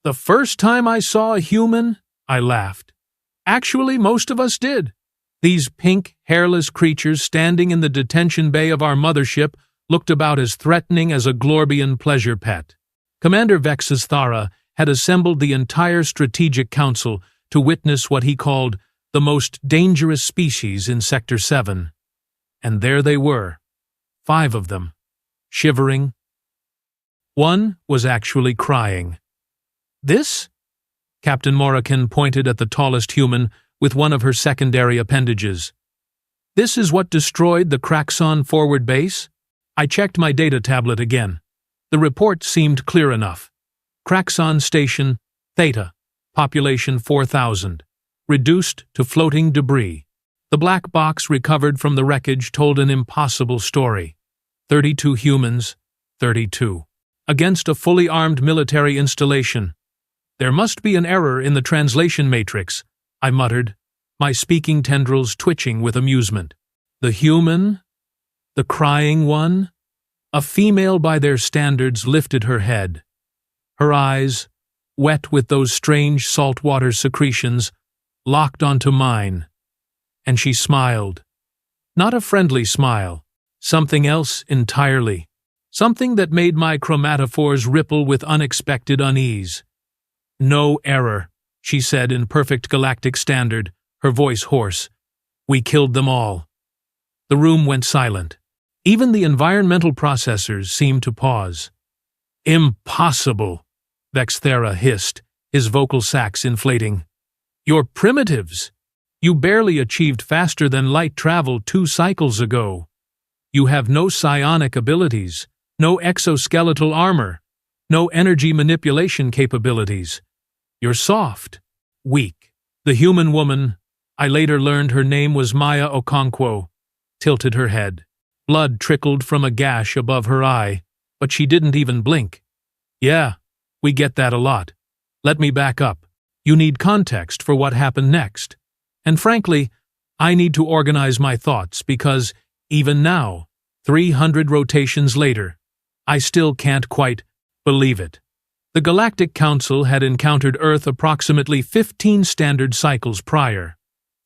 The first time I saw a human, I laughed. Actually, most of us did. These pink, hairless creatures standing in the detention bay of our mothership looked about as threatening as a Glorbian pleasure pet. Commander Vex's Thara had assembled the entire Strategic Council to witness what he called the most dangerous species in Sector 7. And there they were, 5 of them, shivering. One was actually crying. This? Captain Morrican pointed at the tallest human with one of her secondary appendages. This is what destroyed the Kraxxon forward base? I checked my data tablet again. The report seemed clear enough. Kraxxon Station, Theta, population 4,000, reduced to floating debris. The black box recovered from the wreckage told an impossible story. 32 humans, 32. Against a fully armed military installation. There must be an error in the translation matrix, I muttered, my speaking tendrils twitching with amusement. The human? The crying one? A female by their standards lifted her head. Her eyes, wet with those strange saltwater secretions, locked onto mine. And she smiled. Not a friendly smile. Something else entirely. Something that made my chromatophores ripple with unexpected unease. No error, she said in perfect galactic standard, her voice hoarse. We killed them all. The room went silent. Even the environmental processors seemed to pause. Impossible, Vexthera hissed, his vocal sacs inflating. You're primitives. You barely achieved faster than light travel 2 cycles ago. You have no psionic abilities, no exoskeletal armor, no energy manipulation capabilities. You're soft, weak. The human woman, I later learned her name was Maya Okonkwo, tilted her head. Blood trickled from a gash above her eye, but she didn't even blink. Yeah, we get that a lot. Let me back up. You need context for what happened next. And frankly, I need to organize my thoughts because, even now, 300 rotations later, I still can't quite believe it. The Galactic Council had encountered Earth approximately 15 standard cycles prior.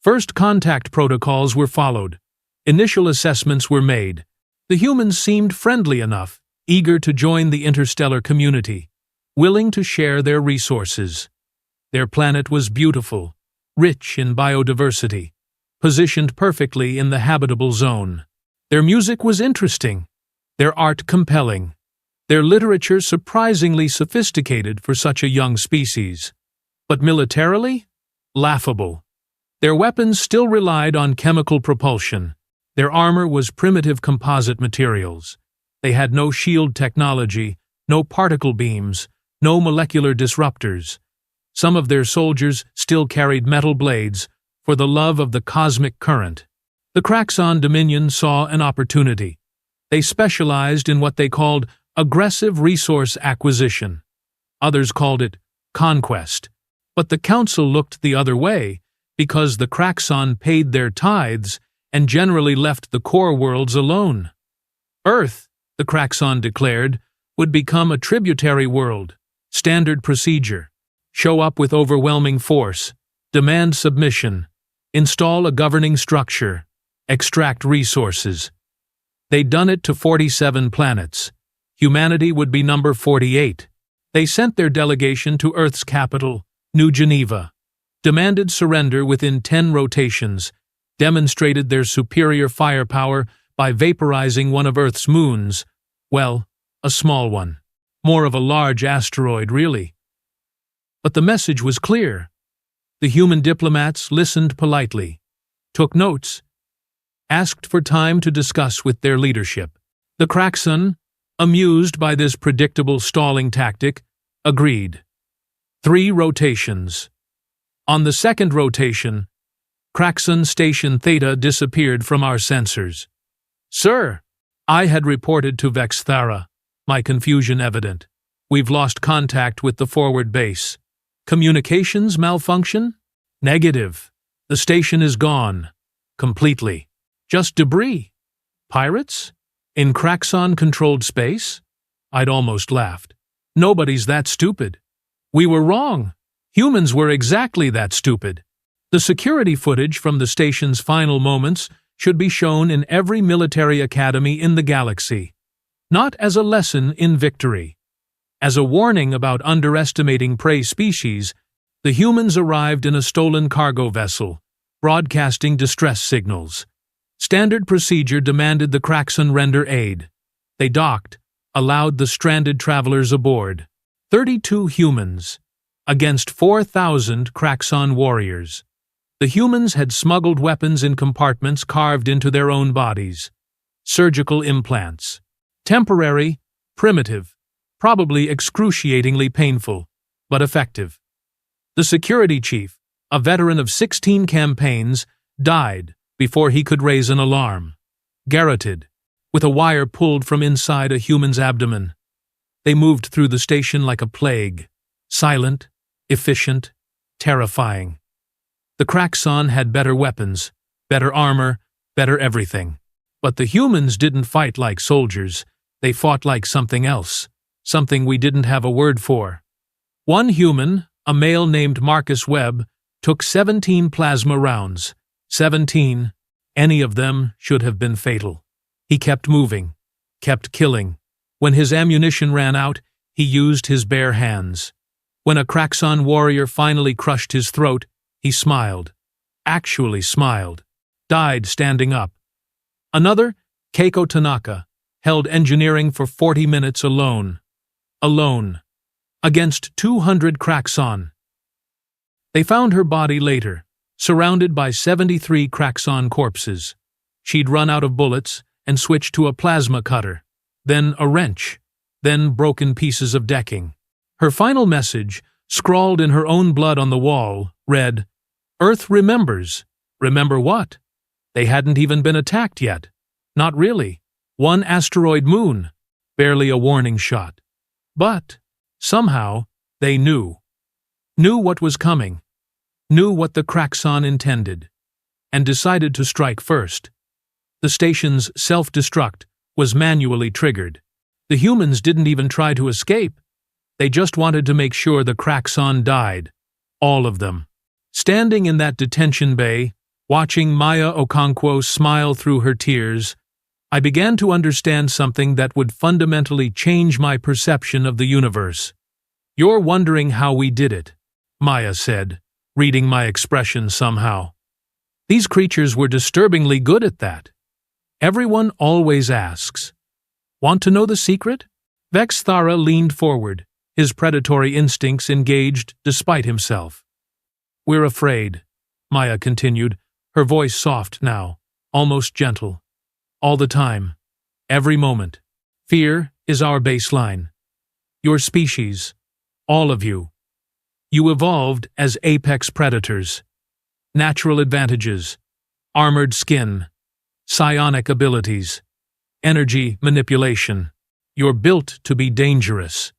First contact protocols were followed. Initial assessments were made. The humans seemed friendly enough, eager to join the interstellar community, willing to share their resources. Their planet was beautiful, rich in biodiversity, positioned perfectly in the habitable zone. Their music was interesting, their art compelling, their literature surprisingly sophisticated for such a young species. But militarily? Laughable. Their weapons still relied on chemical propulsion. Their armor was primitive composite materials. They had no shield technology, no particle beams, no molecular disruptors. Some of their soldiers still carried metal blades for the love of the cosmic current. The Kraxxon Dominion saw an opportunity. They specialized in what they called aggressive resource acquisition. Others called it conquest. But the Council looked the other way because the Kraxxon paid their tithes and generally left the core worlds alone. Earth, the Kraxxon declared, would become a tributary world, standard procedure. Show up with overwhelming force, demand submission, install a governing structure, extract resources. They'd done it to 47 planets. Humanity would be number 48. They sent their delegation to Earth's capital, New Geneva, demanded surrender within 10 rotations, demonstrated their superior firepower by vaporizing one of Earth's moons, well, a small one. More of a large asteroid, really. But the message was clear. The human diplomats listened politely, took notes, asked for time to discuss with their leadership. The Kraxxon, amused by this predictable stalling tactic, agreed. 3 rotations. On the second rotation, Kraxxon Station Theta disappeared from our sensors. Sir, I had reported to Vexthera, my confusion evident. We've lost contact with the forward base. Communications malfunction? Negative. The station is gone. Completely. Just debris. Pirates? In Kraxxon-controlled space? I'd almost laughed. Nobody's that stupid. We were wrong. Humans were exactly that stupid. The security footage from the station's final moments should be shown in every military academy in the galaxy. Not as a lesson in victory. As a warning about underestimating prey species, the humans arrived in a stolen cargo vessel, broadcasting distress signals. Standard procedure demanded the Kraxxon render aid. They docked, allowed the stranded travelers aboard. 32 humans, against 4,000 Kraxxon warriors. The humans had smuggled weapons in compartments carved into their own bodies. Surgical implants. Temporary, primitive, probably excruciatingly painful, but effective. The security chief, a veteran of 16 campaigns, died before he could raise an alarm. Garroted, with a wire pulled from inside a human's abdomen. They moved through the station like a plague, silent, efficient, terrifying. The Kraxxon had better weapons, better armor, better everything. But the humans didn't fight like soldiers, they fought like something else, something we didn't have a word for. One human, a male named Marcus Webb, took 17 plasma rounds. 17, any of them should have been fatal. He kept moving, kept killing. When his ammunition ran out, he used his bare hands. When a Kraxxon warrior finally crushed his throat, he smiled. Actually smiled. Died standing up. Another, Keiko Tanaka, held engineering for 40 minutes alone. Alone. Against 200 Kraxxon. They found her body later, surrounded by 73 Kraxxon corpses. She'd run out of bullets and switched to a plasma cutter, then a wrench, then broken pieces of decking. Her final message, scrawled in her own blood on the wall, read, "Earth remembers." Remember what? They hadn't even been attacked yet. Not really. One asteroid moon. Barely a warning shot. But, somehow, they knew. Knew what was coming. Knew what the Kraxxon intended. And decided to strike first. The station's self-destruct was manually triggered. The humans didn't even try to escape. They just wanted to make sure the Kraxxon died. All of them. Standing in that detention bay, watching Maya Okonkwo smile through her tears, I began to understand something that would fundamentally change my perception of the universe. "You're wondering how we did it," Maya said, reading my expression somehow. These creatures were disturbingly good at that. Everyone always asks, "Want to know the secret?" Vexthara leaned forward, his predatory instincts engaged despite himself. "We're afraid," Maya continued, her voice soft now, almost gentle. "All the time. Every moment. Fear is our baseline. Your species. All of you. You evolved as apex predators. Natural advantages. Armored skin. Psionic abilities. Energy manipulation. You're built to be dangerous."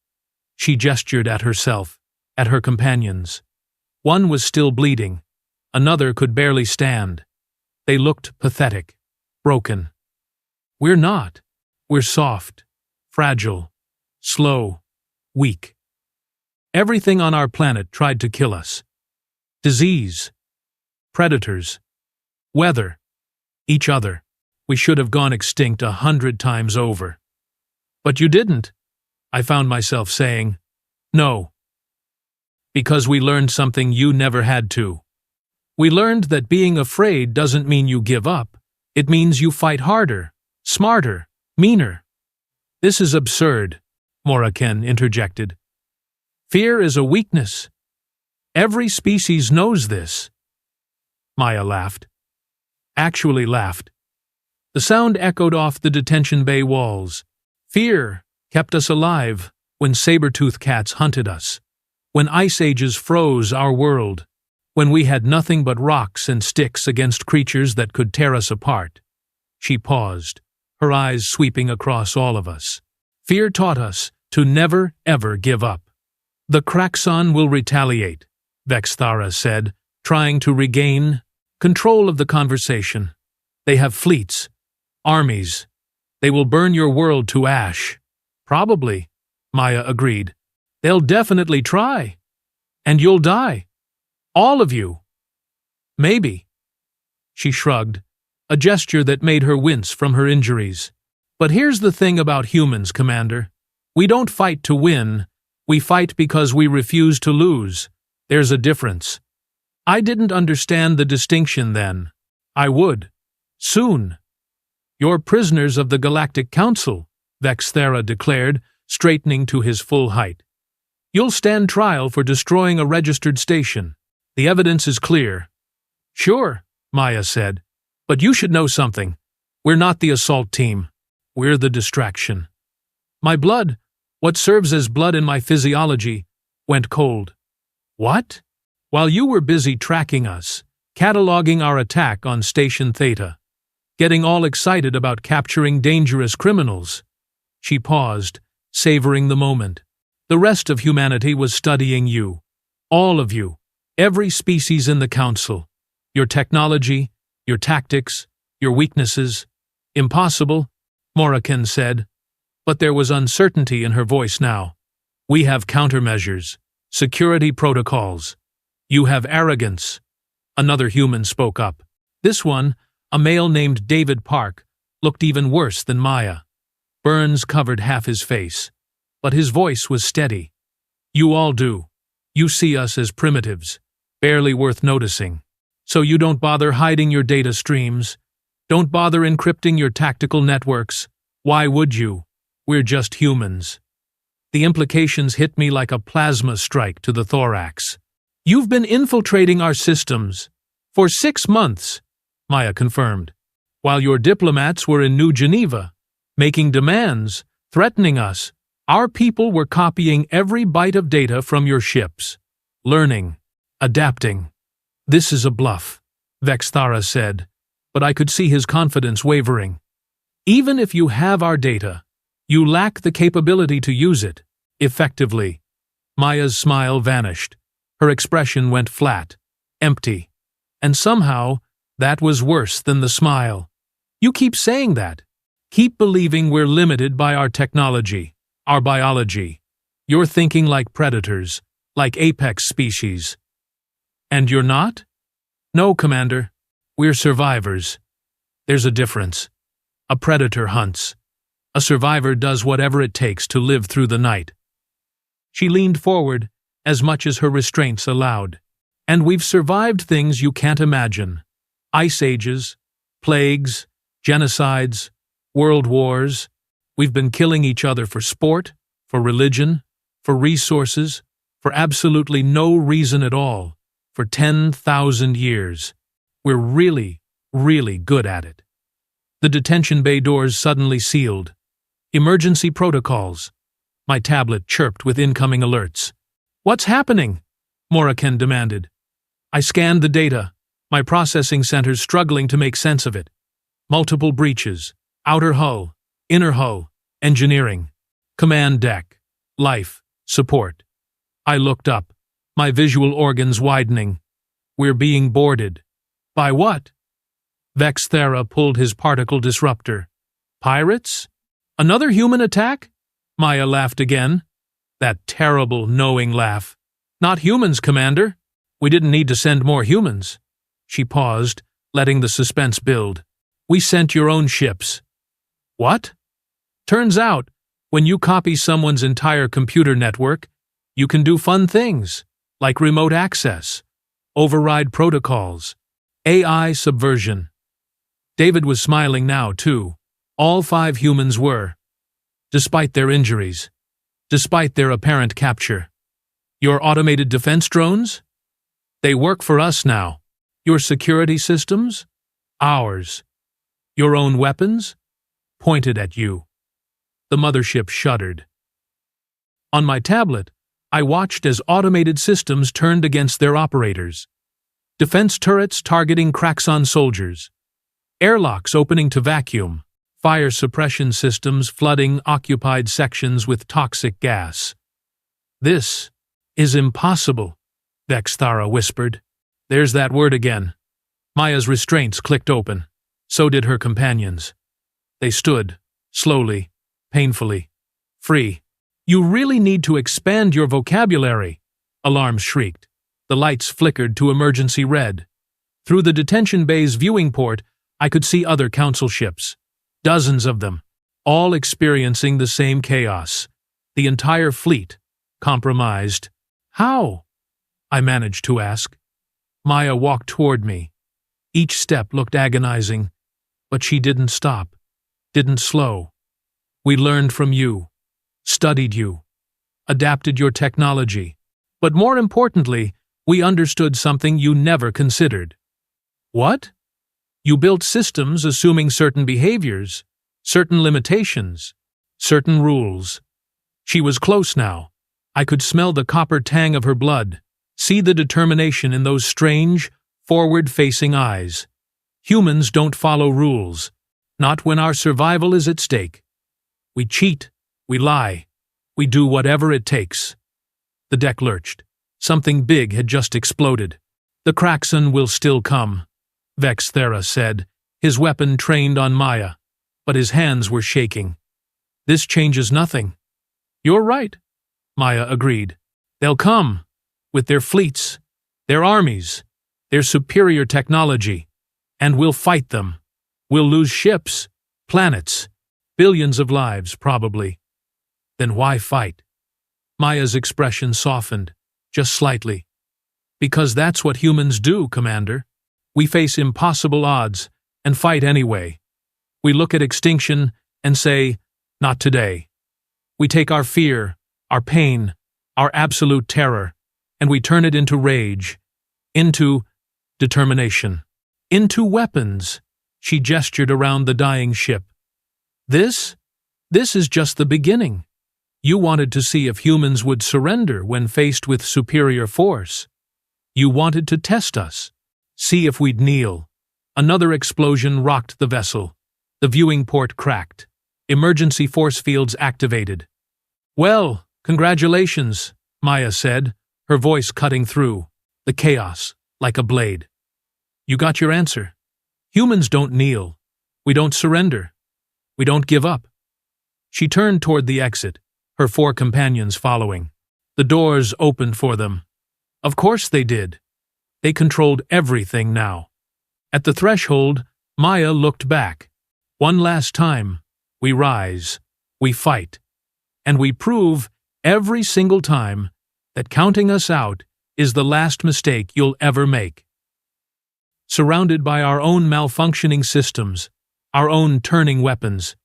She gestured at herself, at her companions. One was still bleeding. Another could barely stand. They looked pathetic, broken. "We're not. We're soft, fragile, slow, weak. Everything on our planet tried to kill us. Disease, predators, weather, each other. We should have gone extinct 100 times over. But you didn't," I found myself saying. "No. Because we learned something you never had to. We learned that being afraid doesn't mean you give up. It means you fight harder, smarter, meaner." "This is absurd," Moraken interjected. "Fear is a weakness. Every species knows this." Maya laughed. Actually laughed. The sound echoed off the detention bay walls. "Fear kept us alive when saber-toothed cats hunted us, when ice ages froze our world, when we had nothing but rocks and sticks against creatures that could tear us apart." She paused, her eyes sweeping across all of us. "Fear taught us to never, ever give up." "The Kraxxon will retaliate," Vexthara said, trying to regain control of the conversation. "They have fleets, armies. They will burn your world to ash." "Probably," Maya agreed. "They'll definitely try," And you'll die. All of you. Maybe. She shrugged, a gesture that made her wince from her injuries. But here's the thing about humans, Commander. We don't fight to win. We fight because we refuse to lose. There's a difference. I didn't understand the distinction then. I would. Soon. You're prisoners of the Galactic Council, Vexthera declared, straightening to his full height. You'll stand trial for destroying a registered station. The evidence is clear. Sure, Maya said. But you should know something. We're not the assault team. We're the distraction. My blood, what serves as blood in my physiology, went cold. What? While you were busy tracking us, cataloging our attack on Station Theta, getting all excited about capturing dangerous criminals. She paused, savoring the moment. The rest of humanity was studying you. All of you. Every species in the Council. Your technology, your tactics, your weaknesses. Impossible, Morrigan said. But there was uncertainty in her voice now. We have countermeasures, security protocols. You have arrogance. Another human spoke up. This one, a male named David Park, looked even worse than Maya. Burns covered half his face, but his voice was steady. You all do. You see us as primitives, barely worth noticing. So you don't bother hiding your data streams. Don't bother encrypting your tactical networks. Why would you? We're just humans. The implications hit me like a plasma strike to the thorax. You've been infiltrating our systems. For 6 months, Maya confirmed, while your diplomats were in New Geneva, making demands, threatening us. Our people were copying every byte of data from your ships, learning, adapting. This is a bluff, Vexthara said, but I could see his confidence wavering. Even if you have our data, you lack the capability to use it, effectively. Maya's smile vanished. Her expression went flat, empty. And somehow, that was worse than the smile. You keep saying that. Keep believing we're limited by our technology, our biology. You're thinking like predators, like apex species. And you're not? No, Commander. We're survivors. There's a difference. A predator hunts. A survivor does whatever it takes to live through the night. She leaned forward, as much as her restraints allowed. And we've survived things you can't imagine. Ice ages, plagues, genocides, world wars. We've been killing each other for sport, for religion, for resources, for absolutely no reason at all, for 10,000 years. We're really, really good at it. The detention bay doors suddenly sealed. Emergency protocols. My tablet chirped with incoming alerts. What's happening? Morrigan demanded. I scanned the data, my processing centers struggling to make sense of it. Multiple breaches, outer hull, inner hull, engineering, command deck, life, support. I looked up, my visual organs widening. We're being boarded. By what? Vexthera pulled his particle disruptor. Pirates? Another human attack? Maya laughed again. That terrible, knowing laugh. Not humans, Commander. We didn't need to send more humans. She paused, letting the suspense build. We sent your own ships. What? Turns out, when you copy someone's entire computer network, you can do fun things, like remote access, override protocols, AI subversion. David was smiling now, too. All 5 humans were. Despite their injuries. Despite their apparent capture. Your automated defense drones? They work for us now. Your security systems? Ours. Your own weapons? Pointed at you. The mothership shuddered. On my tablet, I watched as automated systems turned against their operators. Defense turrets targeting Kraxxon soldiers. Airlocks opening to vacuum. Fire suppression systems flooding occupied sections with toxic gas. This is impossible, Vexthara whispered. There's that word again. Maya's restraints clicked open. So did her companions. They stood, slowly, painfully, free. You really need to expand your vocabulary, Alarms shrieked. The lights flickered to emergency red. Through the detention bay's viewing port, I could see other council ships. Dozens of them, all experiencing the same chaos. The entire fleet, compromised. How? I managed to ask. Maya walked toward me. Each step looked agonizing, but she didn't stop, didn't slow. We learned from you, studied you, adapted your technology. But more importantly, we understood something you never considered. What? You built systems assuming certain behaviors, certain limitations, certain rules. She was close now. I could smell the copper tang of her blood, see the determination in those strange, forward-facing eyes. Humans don't follow rules, not when our survival is at stake. We cheat, we lie, we do whatever it takes. The deck lurched. Something big had just exploded. The Kraxxon will still come, Vex Thera said, his weapon trained on Maya, but his hands were shaking. This changes nothing. You're right, Maya agreed. They'll come, with their fleets, their armies, their superior technology, and we'll fight them. We'll lose ships, planets, billions of lives, probably. Then why fight? Maya's expression softened, just slightly. Because that's what humans do, Commander. We face impossible odds and fight anyway. We look at extinction and say, not today. We take our fear, our pain, our absolute terror, and we turn it into rage, into determination, into weapons. She gestured around the dying ship. This is just the beginning. You wanted to see if humans would surrender when faced with superior force. You wanted to test us, see if we'd kneel. Another explosion rocked the vessel. The viewing port cracked. Emergency force fields activated. Well, congratulations, Maya said, her voice cutting through the chaos like a blade. You got your answer. Humans don't kneel. We don't surrender. We don't give up. She turned toward the exit, her 4 companions following. The doors opened for them. Of course they did. They controlled everything now. At the threshold, Maya looked back. One last time, we rise, we fight, and we prove every single time that counting us out is the last mistake you'll ever make. Surrounded by our own malfunctioning systems, our own turning weapons,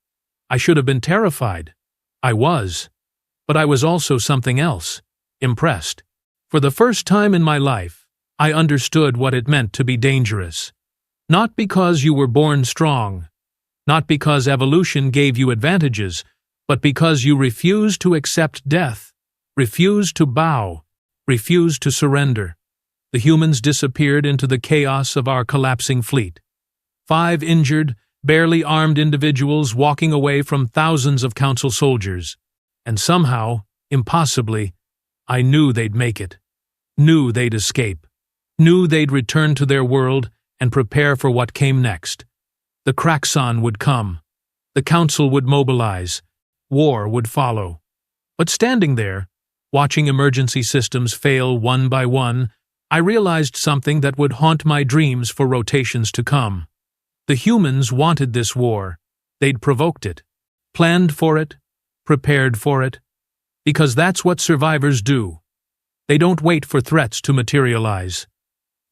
I should have been terrified. I was. But I was also something else, impressed. For the first time in my life, I understood what it meant to be dangerous. Not because you were born strong, not because evolution gave you advantages, but because you refused to accept death, refused to bow, refused to surrender. The humans disappeared into the chaos of our collapsing fleet. 5 injured, barely armed individuals walking away from thousands of council soldiers. And somehow, impossibly, I knew they'd make it. Knew they'd escape. Knew they'd return to their world and prepare for what came next. The Kraxxon would come. The council would mobilize. War would follow. But standing there, watching emergency systems fail one by one, I realized something that would haunt my dreams for rotations to come. The humans wanted this war. They'd provoked it, planned for it, prepared for it, because that's what survivors do. They don't wait for threats to materialize.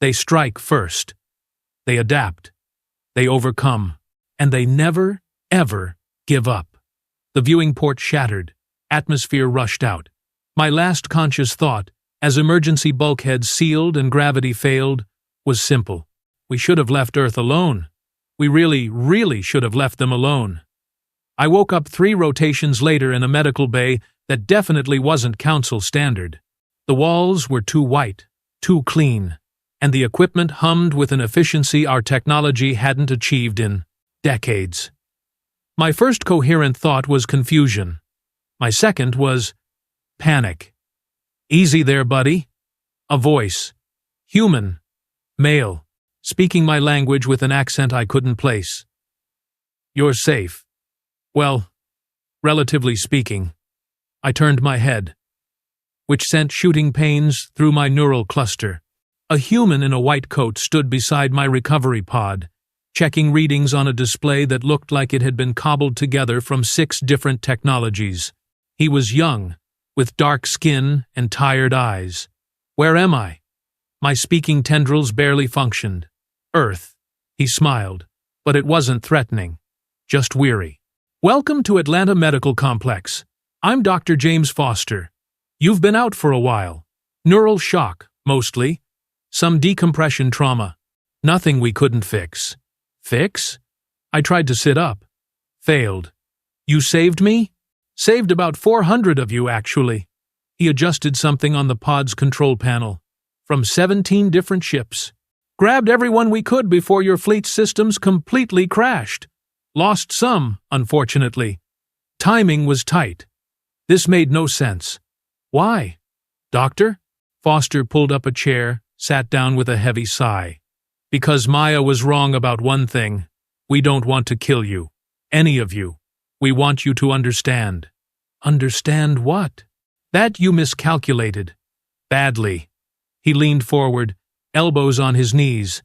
They strike first. They adapt. They overcome. And they never, ever give up. The viewing port shattered. Atmosphere rushed out. My last conscious thought, as emergency bulkheads sealed and gravity failed, was simple. We should have left Earth alone. We really, really should have left them alone. I woke up 3 rotations later in a medical bay that definitely wasn't council standard. The walls were too white, too clean, and the equipment hummed with an efficiency our technology hadn't achieved in decades. My first coherent thought was confusion. My second was panic. Easy there, buddy. A voice. Human. Male. Speaking my language with an accent I couldn't place. You're safe. Well, relatively speaking. I turned my head. which sent shooting pains through my neural cluster. A human in a white coat stood beside my recovery pod, checking readings on a display that looked like it had been cobbled together from 6 different technologies. He was young, with dark skin and tired eyes. "Where am I?" My speaking tendrils barely functioned. "Earth." He smiled, but it wasn't threatening, just weary. "Welcome to Atlanta Medical Complex. I'm Dr. James Foster. You've been out for a while. Neural shock, mostly. Some decompression trauma. Nothing we couldn't fix." "Fix?" I tried to sit up. Failed. "You saved me?" "Saved about 400 of you, actually." He adjusted something on the pod's control panel. "From 17 different ships. Grabbed everyone we could before your fleet's systems completely crashed. Lost some, unfortunately. Timing was tight. This made no sense." "Why?" "Doctor?" Foster pulled up a chair, sat down with a heavy sigh. "Because Maya was wrong about one thing. We don't want to kill you. Any of you. We want you to understand." "Understand what?" "That you miscalculated. Badly." He leaned forward, elbows on his knees.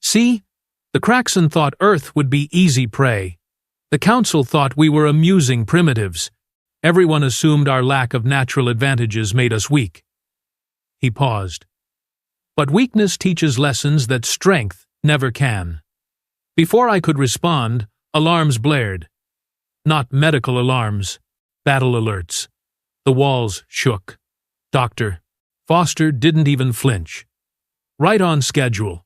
"See? The Kraxxon thought Earth would be easy prey. The Council thought we were amusing primitives. Everyone assumed our lack of natural advantages made us weak." He paused. "But weakness teaches lessons that strength never can." Before I could respond, alarms blared. Not medical alarms, battle alerts. The walls shook. "Doctor." Foster didn't even flinch. "Right on schedule.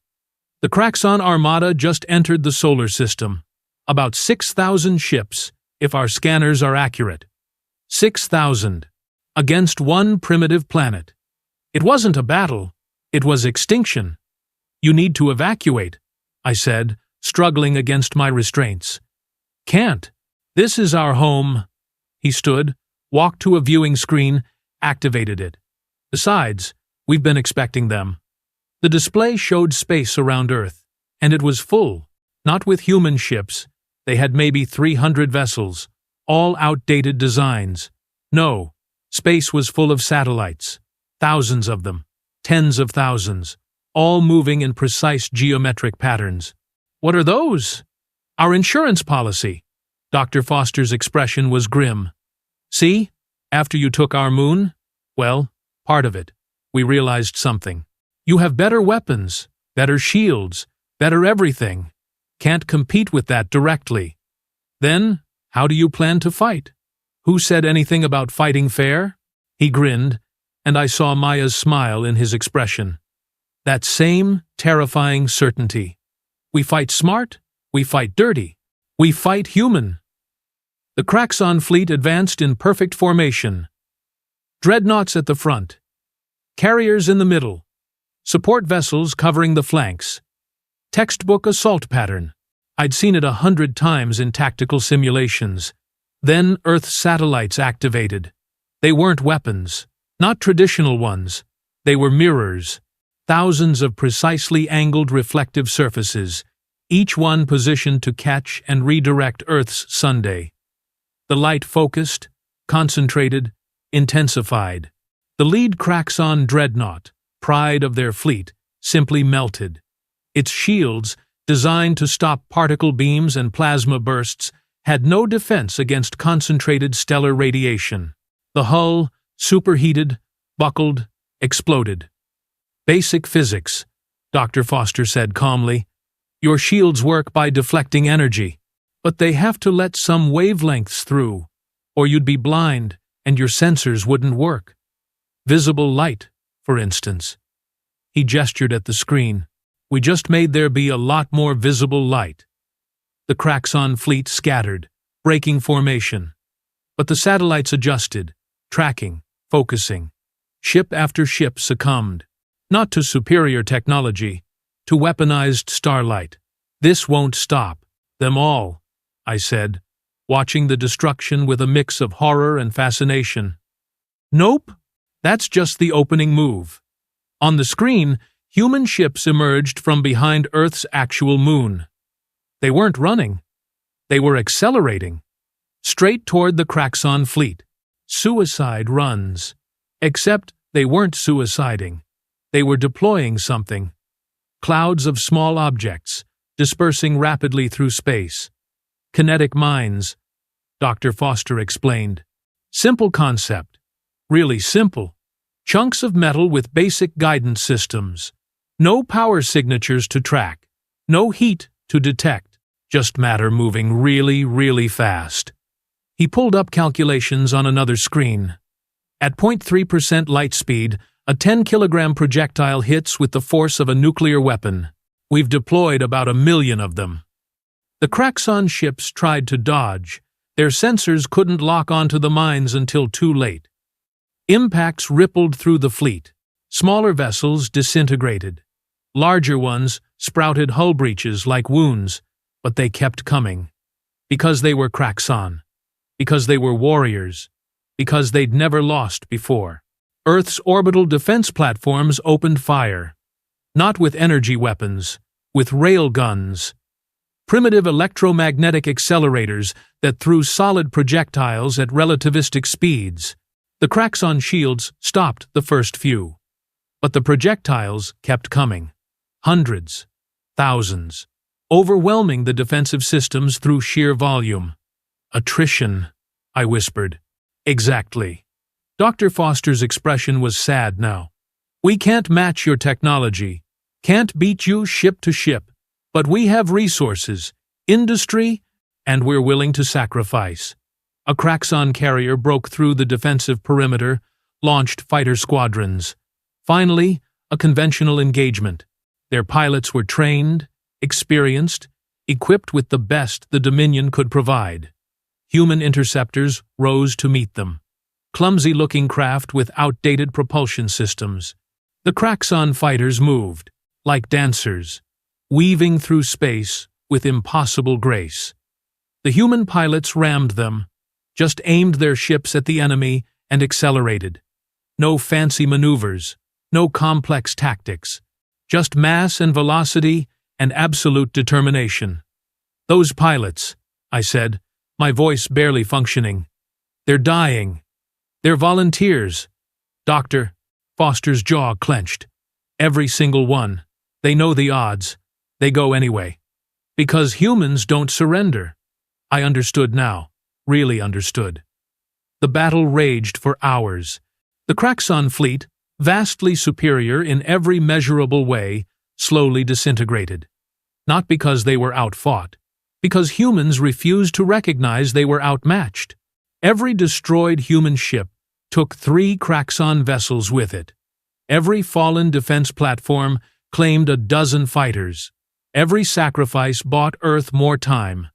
The Kraxxon Armada just entered the solar system. About 6,000 ships, if our scanners are accurate. 6,000. Against one primitive planet. It wasn't a battle. It was extinction. You need to evacuate," I said, struggling against my restraints. "Can't. This is our home." He stood, walked to a viewing screen, activated it. "Besides, we've been expecting them." The display showed space around Earth, and it was full, not with human ships. They had maybe 300 vessels, all outdated designs. No, space was full of satellites, thousands of them, tens of thousands, all moving in precise geometric patterns. "What are those?" "Our insurance policy." Dr. Foster's expression was grim. "See, after you took our moon? Well, part of it. We realized something. You have better weapons, better shields, better everything. Can't compete with that directly. Then, how do you plan to fight? Who said anything about fighting fair?" He grinned, and I saw Maya's smile in his expression. That same terrifying certainty. "We fight smart, we fight dirty, we fight human." The Kraxxon fleet advanced in perfect formation. Dreadnoughts at the front. Carriers in the middle. Support vessels covering the flanks. Textbook assault pattern. I'd seen it 100 times in tactical simulations. Then Earth's satellites activated. They weren't weapons, not traditional ones. They were mirrors. Thousands of precisely angled reflective surfaces, each one positioned to catch and redirect Earth's Sunday. The light focused, concentrated, intensified. The lead Kraxxon dreadnought, pride of their fleet, simply melted. Its shields, designed to stop particle beams and plasma bursts, had no defense against concentrated stellar radiation. The hull, superheated, buckled, exploded. "Basic physics," Dr. Foster said calmly. "Your shields work by deflecting energy, but they have to let some wavelengths through, or you'd be blind and your sensors wouldn't work. Visible light, for instance." He gestured at the screen. "We just made there be a lot more visible light." The Kraxxon fleet scattered, breaking formation. But the satellites adjusted, tracking, focusing. Ship after ship succumbed. Not to superior technology, to weaponized starlight. "This won't stop them all," I said, watching the destruction with a mix of horror and fascination. "Nope, that's just the opening move." On the screen, human ships emerged from behind Earth's actual moon. They weren't running. They were accelerating. Straight toward the Kraxxon fleet. Suicide runs. Except They weren't suiciding. They were deploying something. Clouds of small objects, dispersing rapidly through space. Kinetic mines, Dr. Foster explained. Simple concept. Really simple. Chunks of metal with basic guidance systems. No power signatures to track. No heat to detect. Just matter moving really, really fast. He pulled up calculations on another screen. At 0.3% light speed, a 10-kilogram projectile hits with the force of a nuclear weapon. We've deployed about 1 million of them. The Kraxxon ships tried to dodge. Their sensors couldn't lock onto the mines until too late. Impacts rippled through the fleet. Smaller vessels disintegrated. Larger ones sprouted hull breaches like wounds, but they kept coming. Because they were Kraxxon. Because they were warriors. Because they'd never lost before. Earth's orbital defense platforms opened fire. Not with energy weapons, with rail guns. Primitive electromagnetic accelerators that threw solid projectiles at relativistic speeds. The Kraxxon shields stopped the first few. But the projectiles kept coming. Hundreds. Thousands. Overwhelming the defensive systems through sheer volume. Attrition, I whispered. Exactly. Dr. Foster's expression was sad now. We can't match your technology. Can't beat you ship to ship. But we have resources, industry, and we're willing to sacrifice. A Kraxxon carrier broke through the defensive perimeter, launched fighter squadrons. Finally, a conventional engagement. Their pilots were trained, experienced, equipped with the best the Dominion could provide. Human interceptors rose to meet them. Clumsy-looking craft with outdated propulsion systems. The Kraxxon fighters moved, like dancers, weaving through space with impossible grace. The human pilots rammed them, just aimed their ships at the enemy and accelerated. No fancy maneuvers, no complex tactics, just mass and velocity and absolute determination. Those pilots, I said, my voice barely functioning. They're dying. They're volunteers. Dr. Foster's jaw clenched. Every single one. They know the odds. They go anyway. Because humans don't surrender. I understood now. Really understood. The battle raged for hours. The Kraxxon fleet, vastly superior in every measurable way, slowly disintegrated. Not because they were outfought. Because humans refused to recognize they were outmatched. Every destroyed human ship took 3 Kraxxon vessels with it. Every fallen defense platform claimed a dozen fighters. Every sacrifice bought Earth more time.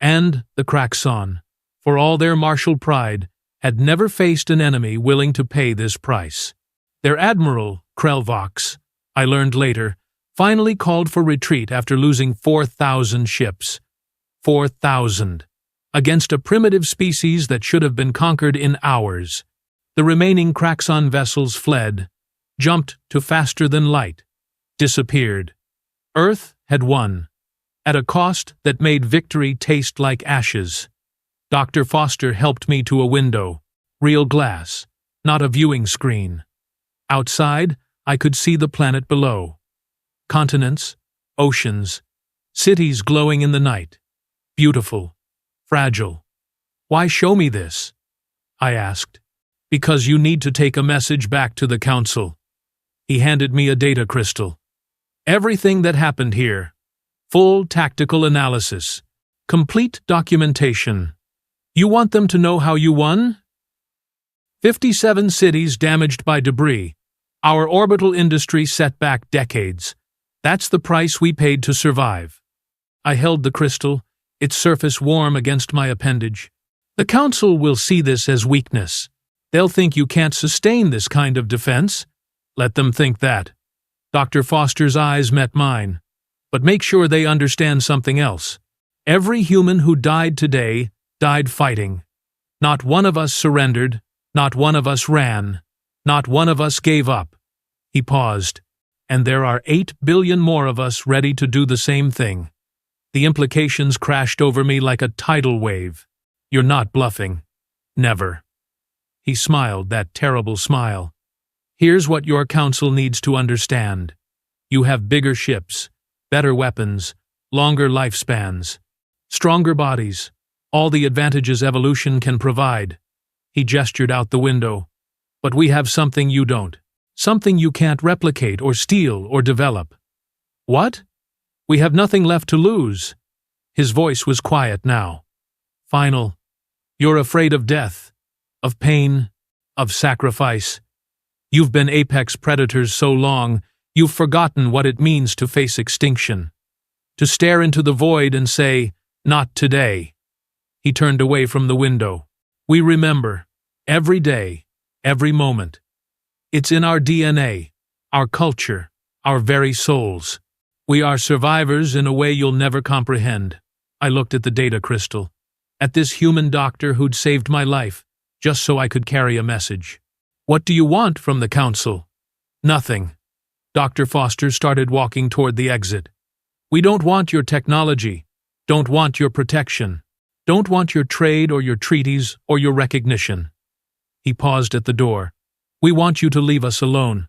And the Kraxxon, for all their martial pride, had never faced an enemy willing to pay this price. Their admiral, Krelvox, I learned later, finally called for retreat after losing 4,000 ships. 4,000. Against a primitive species that should have been conquered in hours. The remaining Kraxxon vessels fled, jumped to faster than light, disappeared. Earth had won, at a cost that made victory taste like ashes. Dr. Foster helped me to a window, real glass, not a viewing screen. Outside, I could see the planet below. Continents, oceans, cities glowing in the night. Beautiful, fragile. Why show me this? I asked. Because you need to take a message back to the Council. He handed me a data crystal. Everything that happened here. Full tactical analysis. Complete documentation. You want them to know how you won? 57 cities damaged by debris. Our orbital industry set back decades. That's the price we paid to survive. I held the crystal, its surface warm against my appendage. The Council will see this as weakness. They'll think you can't sustain this kind of defense. Let them think that. Dr. Foster's eyes met mine. But make sure they understand something else. Every human who died today died fighting. Not one of us surrendered. Not one of us ran. Not one of us gave up. He paused. And there are 8 billion more of us ready to do the same thing. The implications crashed over me like a tidal wave. You're not bluffing. Never. He smiled, that terrible smile. Here's what your council needs to understand. You have bigger ships, better weapons, longer lifespans, stronger bodies, all the advantages evolution can provide. He gestured out the window. But we have something you don't. Something you can't replicate or steal or develop. What? We have nothing left to lose. His voice was quiet now. Final. You're afraid of death, of pain, of sacrifice. You've been apex predators so long, you've forgotten what it means to face extinction. To stare into the void and say, "Not today." He turned away from the window. We remember. Every day. Every moment. It's in our DNA, our culture, our very souls. We are survivors in a way you'll never comprehend. I looked at the data crystal, at this human doctor who'd saved my life, just so I could carry a message. What do you want from the council? Nothing. Dr. Foster started walking toward the exit. We don't want your technology, don't want your protection, don't want your trade or your treaties or your recognition. He paused at the door. We want you to leave us alone.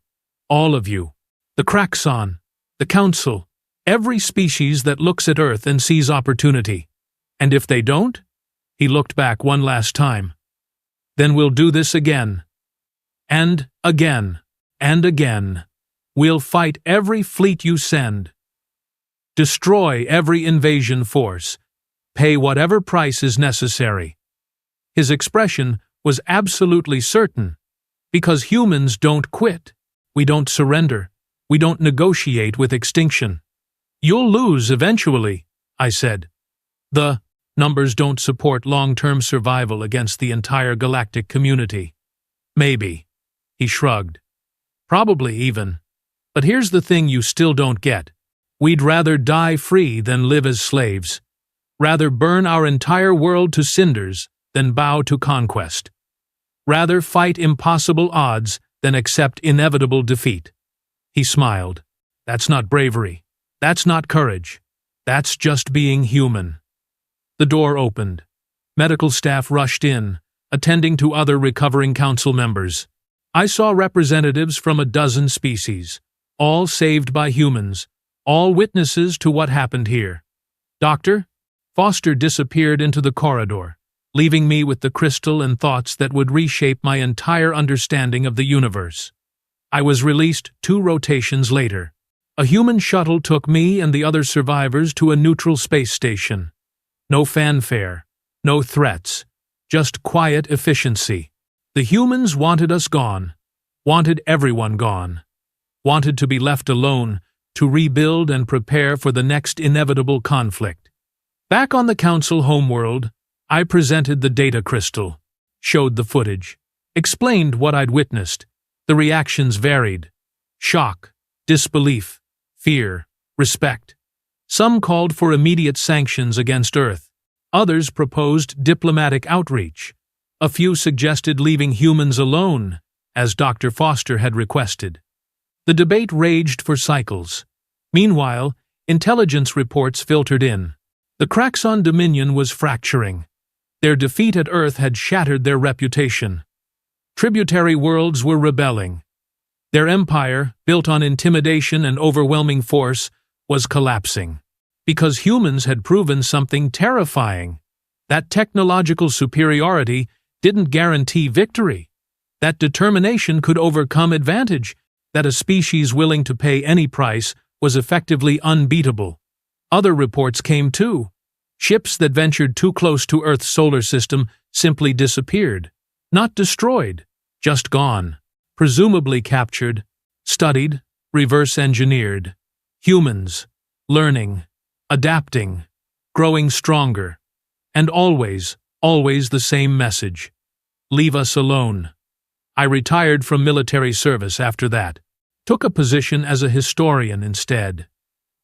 All of you. The Kraxxon, the Council, every species that looks at Earth and sees opportunity. And if they don't? He looked back one last time. Then we'll do this again. And again. And again. We'll fight every fleet you send. Destroy every invasion force. Pay whatever price is necessary. His expression was absolutely certain. Because humans don't quit. We don't surrender. We don't negotiate with extinction. You'll lose eventually, I said. The numbers don't support long-term survival against the entire galactic community. Maybe. He shrugged. Probably even. But here's the thing you still don't get. We'd rather die free than live as slaves. Rather burn our entire world to cinders than bow to conquest. Rather fight impossible odds than accept inevitable defeat. He smiled. That's not bravery. That's not courage. That's just being human. The door opened. Medical staff rushed in, attending to other recovering council members. I saw representatives from a dozen species, all saved by humans, all witnesses to what happened here. Doctor? Foster disappeared into the corridor, leaving me with the crystal and thoughts that would reshape my entire understanding of the universe. I was released 2 rotations later. A human shuttle took me and the other survivors to a neutral space station. No fanfare, no threats, just quiet efficiency. The humans wanted us gone, wanted everyone gone, wanted to be left alone to rebuild and prepare for the next inevitable conflict. Back on the council homeworld, I presented the data crystal, showed the footage, explained what I'd witnessed. The reactions varied. Shock, disbelief, fear, respect. Some called for immediate sanctions against Earth. Others proposed diplomatic outreach. A few suggested leaving humans alone, as Dr. Foster had requested. The debate raged for cycles. Meanwhile, intelligence reports filtered in. The Kraxxon Dominion was fracturing. Their defeat at Earth had shattered their reputation. Tributary worlds were rebelling. Their empire, built on intimidation and overwhelming force, was collapsing. Because humans had proven something terrifying. That technological superiority didn't guarantee victory. That determination could overcome advantage. That a species willing to pay any price was effectively unbeatable. Other reports came too. Ships that ventured too close to Earth's solar system simply disappeared. Not destroyed, just gone. Presumably captured, studied, reverse-engineered. Humans, learning, adapting, growing stronger. And always, always the same message. Leave us alone. I retired from military service after that. Took a position as a historian instead.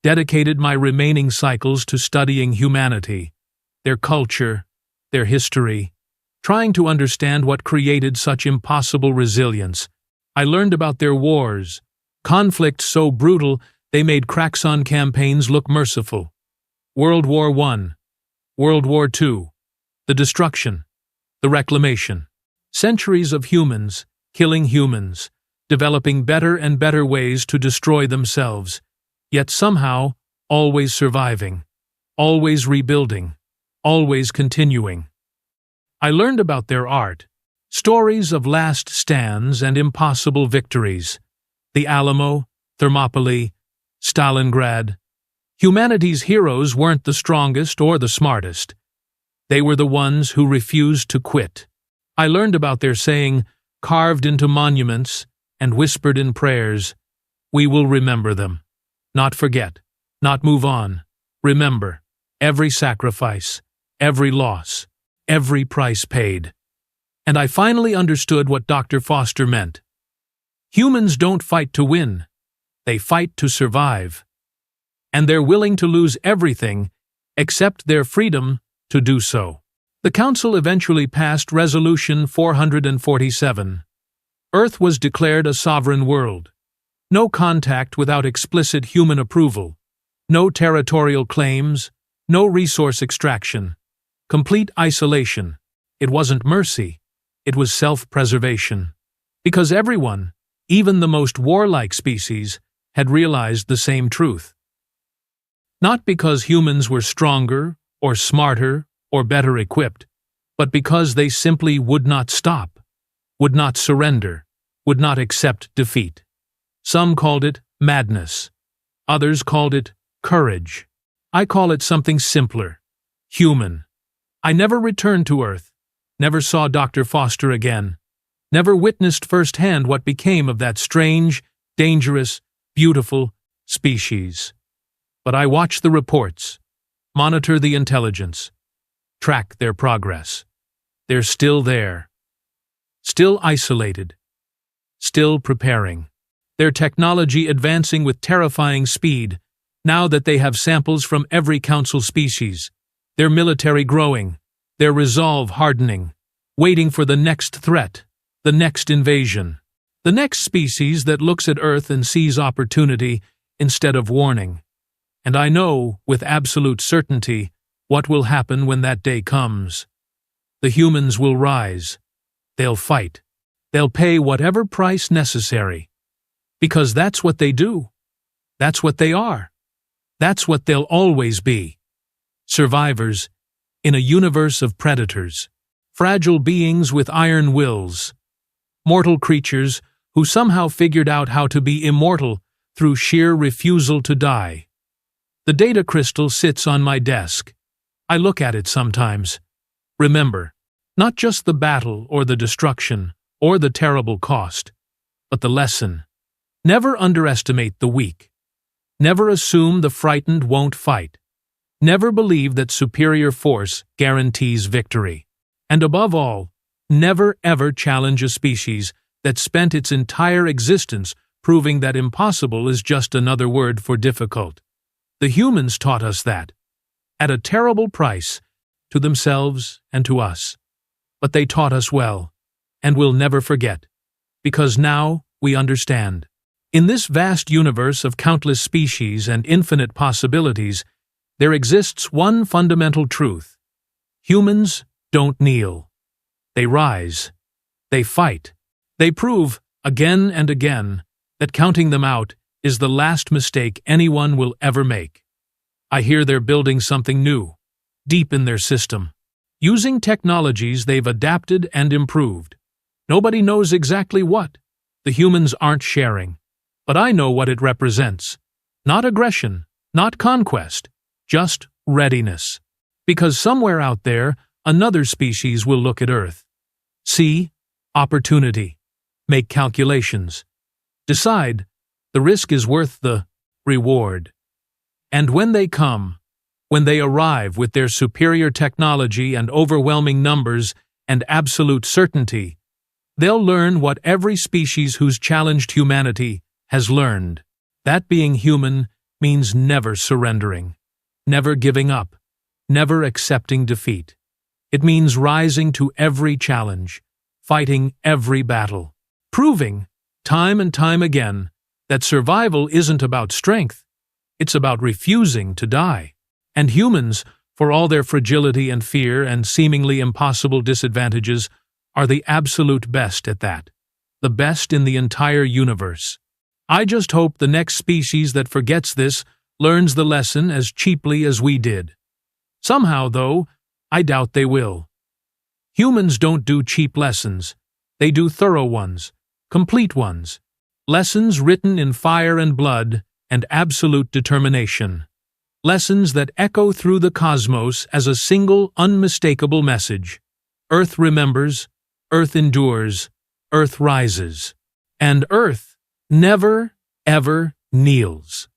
Dedicated my remaining cycles to studying humanity, their culture, their history, trying to understand what created such impossible resilience. I learned about their wars, conflicts so brutal they made Kraxxon campaigns look merciful. World War I, World War II, the destruction, the reclamation. Centuries of humans, killing humans, developing better and better ways to destroy themselves, yet somehow always surviving, always rebuilding, always continuing. I learned about their art, stories of last stands and impossible victories. The Alamo, Thermopylae, Stalingrad. Humanity's heroes weren't the strongest or the smartest. They were the ones who refused to quit. I learned about their saying, carved into monuments and whispered in prayers, "We will remember them. Not forget, not move on. Remember every sacrifice, every loss, every price paid." And I finally understood what Dr. Foster meant. Humans don't fight to win. They fight to survive. And they're willing to lose everything except their freedom to do so. The Council eventually passed Resolution 447. Earth was declared a sovereign world. No contact without explicit human approval. No territorial claims. No resource extraction. Complete isolation. It wasn't mercy. It was self-preservation. Because everyone, even the most warlike species, had realized the same truth. Not because humans were stronger, or smarter, or better equipped, but because they simply would not stop, would not surrender, would not accept defeat. Some called it madness. Others called it courage. I call it something simpler. Human. I never returned to Earth, never saw Dr. Foster again, never witnessed firsthand what became of that strange, dangerous, beautiful species. But I watch the reports, monitor the intelligence, track their progress. They're still there. Still isolated. Still preparing. Their technology advancing with terrifying speed, now that they have samples from every council species. Their military growing. Their resolve hardening. Waiting for the next threat. The next invasion. The next species that looks at Earth and sees opportunity instead of warning. And I know, with absolute certainty, what will happen when that day comes. The humans will rise. They'll fight. They'll pay whatever price necessary. Because that's what they do. That's what they are. That's what they'll always be. Survivors in a universe of predators. Fragile beings with iron wills. Mortal creatures who somehow figured out how to be immortal through sheer refusal to die. The data crystal sits on my desk. I look at it sometimes. Remember, not just the battle or the destruction or the terrible cost, but the lesson. Never underestimate the weak. Never assume the frightened won't fight. Never believe that superior force guarantees victory. And above all, never ever challenge a species that spent its entire existence proving that impossible is just another word for difficult. The humans taught us that, at a terrible price, to themselves and to us. But they taught us well, and we'll never forget, because now we understand. In this vast universe of countless species and infinite possibilities, there exists one fundamental truth. Humans don't kneel. They rise. They fight. They prove, again and again, that counting them out is the last mistake anyone will ever make. I hear they're building something new, deep in their system, using technologies they've adapted and improved. Nobody knows exactly what. The humans aren't sharing. But I know what it represents. Not aggression, not conquest, just readiness. Because somewhere out there, another species will look at Earth. See opportunity. Make calculations. Decide the risk is worth the reward. And when they come, when they arrive with their superior technology and overwhelming numbers and absolute certainty, they'll learn what every species who's challenged humanity has learned. That being human means never surrendering, never giving up, never accepting defeat. It means rising to every challenge, fighting every battle, proving, time and time again, that survival isn't about strength, it's about refusing to die. And humans, for all their fragility and fear and seemingly impossible disadvantages, are the absolute best at that. the best in the entire universe. I just hope the next species that forgets this learns the lesson as cheaply as we did. Somehow, though, I doubt they will. Humans don't do cheap lessons. They do thorough ones, complete ones. Lessons written in fire and blood and absolute determination. Lessons that echo through the cosmos as a single, unmistakable message. Earth remembers, Earth endures, Earth rises. And Earth never, ever kneels.